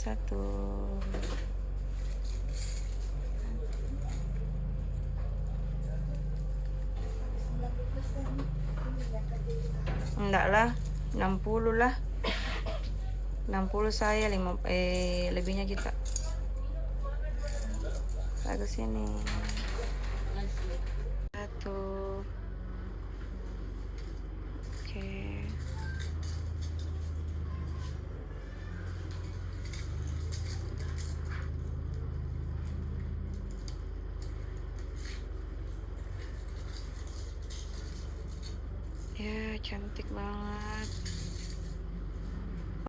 satu. Enggak lah, 60 lah. 60 saya, lebihnya kita. Bagus ini. Satu. Oke. Ya, cantik banget.